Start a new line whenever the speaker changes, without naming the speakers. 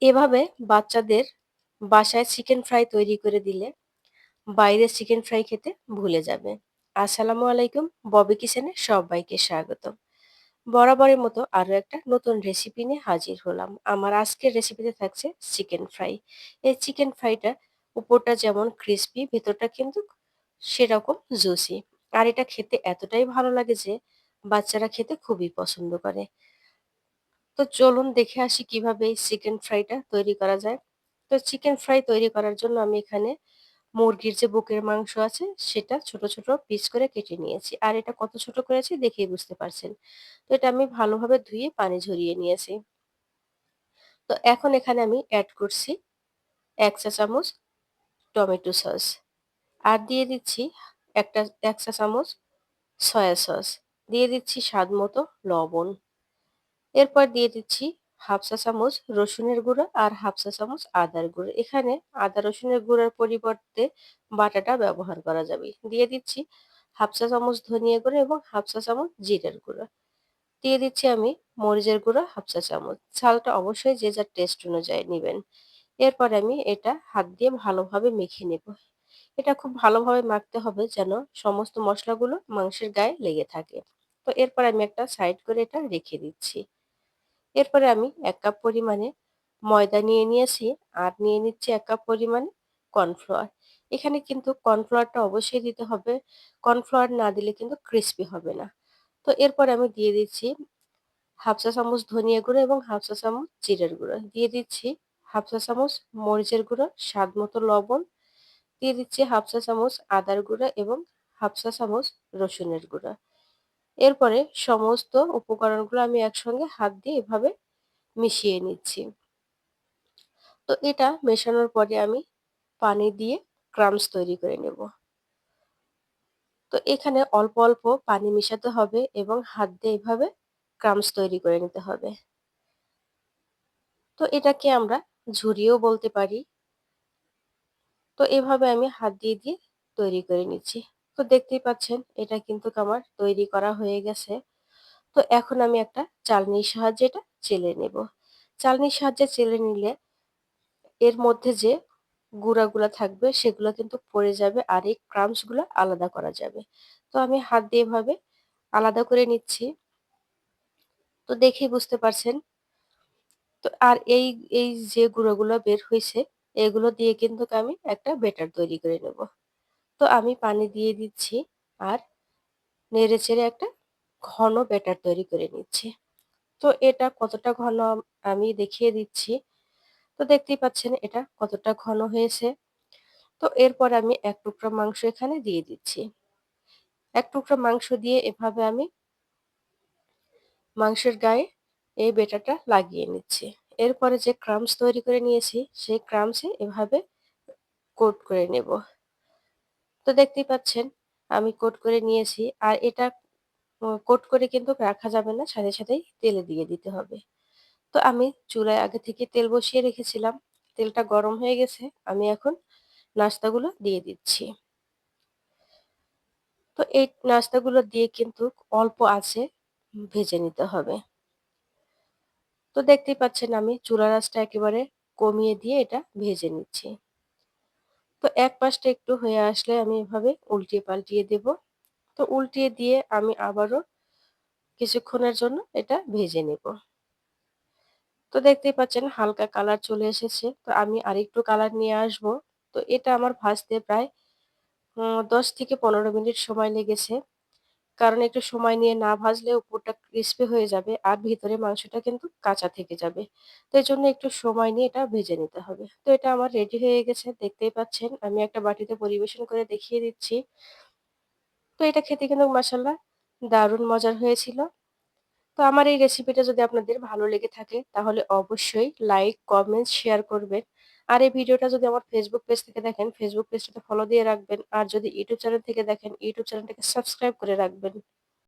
এভাবে বাচ্চাদের বাসায় চিকেন ফ্রাই তৈরি করে দিলে বাইরের চিকেন ফ্রাই খেতে ভুলে যাবে। আসসালামু আলাইকুম, ববি কিচেনে সবাইকে স্বাগতম। বরাবরের মতো আরো একটা নতুন রেসিপি নিয়ে হাজির হলাম। আমার আজকের রেসিপিতে থাকছে চিকেন ফ্রাই। এই চিকেন ফ্রাইটা উপরটা যেমন ক্রিস্পি, ভেতরটা কিন্তু সেরকম জুসি। আর এটা খেতে এতটাই ভালো লাগে যে বাচ্চারা খেতে খুবই পছন্দ করে। তো চলুন দেখে আসি কিভাবে এই চিকেন ফ্রাইটা তৈরি করা যায়। তো চিকেন ফ্রাই তৈরি করার জন্য আমি এখানে মুরগির যে বুকের মাংস আছে সেটা ছোট ছোট পিস করে কেটে নিয়েছি। আর এটা কত ছোট করেছি দেখেই বুঝতে পারছেন। তো এটা আমি ভালোভাবে ধুয়ে পানি ঝরিয়ে নিয়েছি। তো এখন এখানে আমি অ্যাড করছি ১ চা চামচ টমেটো সস। আর দিয়ে দিচ্ছি একটা ১ চা চামচ সয়া সস। দিয়ে দিচ্ছি স্বাদ মতো লবণ। এরপর দিয়ে দিচ্ছি হাফ চা চামচ রসুনের গুঁড়ো আর হাফ চা চামচ আদার গুঁড়ো। এখানে আদা রসুনের গুঁড়োর পরিবর্তে বাটাটা ব্যবহার করা যাবে। দিয়ে দিচ্ছি হাফ চা চামচ ধনিয়া গুঁড়ো এবং হাফ চা চামচ জিরের গুঁড়ো। দিয়ে দিচ্ছি আমি মরিচের গুঁড়ো হাফ চা চামচ। ঝালটা অবশ্যই যে যার টেস্ট অনুযায়ী নিবেন। এরপর আমি এটা হাত দিয়ে ভালোভাবে মেখে নেব। এটা খুব ভালোভাবে মাখতে হবে যেন সমস্ত মশলাগুলো মাংসের গায়ে লেগে থাকে। তো এরপর আমি একটা সাইড করে এটা রেখে দিচ্ছি। এরপরে আমি ১ কাপ পরিমাণে ময়দা নিয়ে নিয়েছি আর নিয়ে নিচ্ছি ১ কাপ পরিমাণে কর্নফ্লাওয়ার। এখানে কিন্তু কর্নফ্লাওয়ারটা অবশ্যই দিতে হবে। কর্নফ্লাওয়ার না দিলে কিন্তু ক্রিসপি হবে না। তো এরপরে আমি দিয়ে দিচ্ছি হাফ চা চামচ ধনিয়া গুঁড়ো এবং হাফ চা চামচ জিরের গুঁড়ো। দিয়ে দিচ্ছি হাফ চা চামচ মরিচের গুঁড়ো, স্বাদ মতো লবণ। দিয়ে দিচ্ছি হাফ চা চামচ আদার গুঁড়া এবং হাফ চা চামচ রসুনের গুঁড়া। এরপরে সমস্ত উপকরণগুলো আমি একসঙ্গে হাত দিয়ে এভাবে মিশিয়ে নিচ্ছি। তো এটা মেশানোর পরে আমি পানি দিয়ে ক্রাম্বস তৈরি করে নেব। তো এখানে অল্প অল্প পানি মিশাতে হবে এবং হাত দিয়ে এভাবে ক্রাম্বস তৈরি করে নিতে হবে। তো এটাকে আমরা ঝুরিয়েও বলতে পারি। তো এভাবে আমি হাত দিয়ে তৈরি করে নিচ্ছি। তো দেখতেই পাচ্ছেন এটা কিন্তু আমার তৈরি করা হয়ে গেছে। তো এখন আমি একটা চালনির সাহায্যে এটা চেলে নেব। চালনির সাহায্যে চেলে নিলে এর মধ্যে যে গুঁড়াগুলা থাকবে সেগুলা কিন্তু পড়ে যাবে আর এই ক্রাম্বস গুলা আলাদা করা যাবে। তো আমি হাত দিয়ে এভাবে আলাদা করে নিচ্ছি। তো দেখেই বুঝতে পারছেন। তো আর এই যে গুঁড়োগুলো বের হইছে এগুলো দিয়ে কিন্তু আমি একটা ব্যাটার তৈরি করে নেব। তো আমি পানি দিয়ে দিচ্ছি আর নেড়েচেড়ে একটা ঘন ব্যাটার তৈরি করে নিচ্ছি। তো এটা কতটা ঘন আমি দেখিয়ে দিচ্ছি। তো দেখতেই পাচ্ছেন এটা কতটা ঘন হয়েছে। তো এরপর আমি ১ টুকরা মাংস এখানে দিয়ে দিচ্ছি। ১ টুকরা মাংস দিয়ে এভাবে আমি মাংসের গায়ে এই ব্যাটারটা লাগিয়ে নিচ্ছি। এরপরে যে ক্রাম্বস তৈরি করে নিয়েছি সেই ক্রাম্বসে এভাবে কোট করে নেব। তো দেখতেই পাচ্ছেন আমি কোট করে নিয়েছি আর এটা কোট করে কিন্তু রাখা যাবে না, সাথে সাথেই তেলে দিয়ে দিতে হবে। তো আমি চুলায় আগে থেকে তেল বসিয়ে রেখেছিলাম। তেলটা গরম হয়ে গেছে। আমি এখন নাস্তাগুলো দিয়ে দিচ্ছি। তো এই নাস্তাগুলো দিয়ে কিন্তু অল্প আঁচে ভেজে নিতে হবে। তো দেখতেই পাচ্ছেন আমি চুলার আঁচটা একেবারে কমিয়ে দিয়ে এটা ভেজে নিচ্ছি। তো এক পাশটা একটু হয়ে আসলে আমি এভাবে উল্টিয়ে পাল্টিয়ে দেব। তো উল্টিয়ে দিয়ে আমি আবারও কিছুক্ষণের জন্য এটা ভেজে নেব। তো দেখতেই পাচ্ছেন হালকা কালার চলে এসেছে। তো আমি আরেকটু কালার নিয়ে আসব। তো এটা আমার ভাজতে প্রায় ১০ থেকে ১৫ মিনিট সময় লেগেছে। কারণ একটু সময় নিয়ে না ভাজলে উপরটা ক্রিস্পি হয়ে যাবে আর ভিতরে মাংসটা কিন্তু কাঁচা থেকে যাবে। তো এজন্য একটু সময় নিয়ে এটা ভেজে নিতে হবে। তো এটা আমার রেডি হয়ে গেছে দেখতেই পাচ্ছেন। আমি একটা বাটিতে পরিবেশন করে দেখিয়ে দিচ্ছি। তো এটা খেতে কিন্তু মাশাআল্লাহ দারুণ মজার হয়েছিল। তো আমার এই রেসিপিটা যদি আপনাদের ভালো লেগে থাকে তাহলে অবশ্যই লাইক, কমেন্ট, শেয়ার করবেন। আর এই ভিডিওটা যদি আমার ফেসবুক পেজ থেকে দেখেন, ফেসবুক পেজটাতে ফলো দিয়ে রাখবেন। আর যদি ইউটিউব চ্যানেল থেকে দেখেন, ইউটিউব চ্যানেলটাকে সাবস্ক্রাইব করে রাখবেন।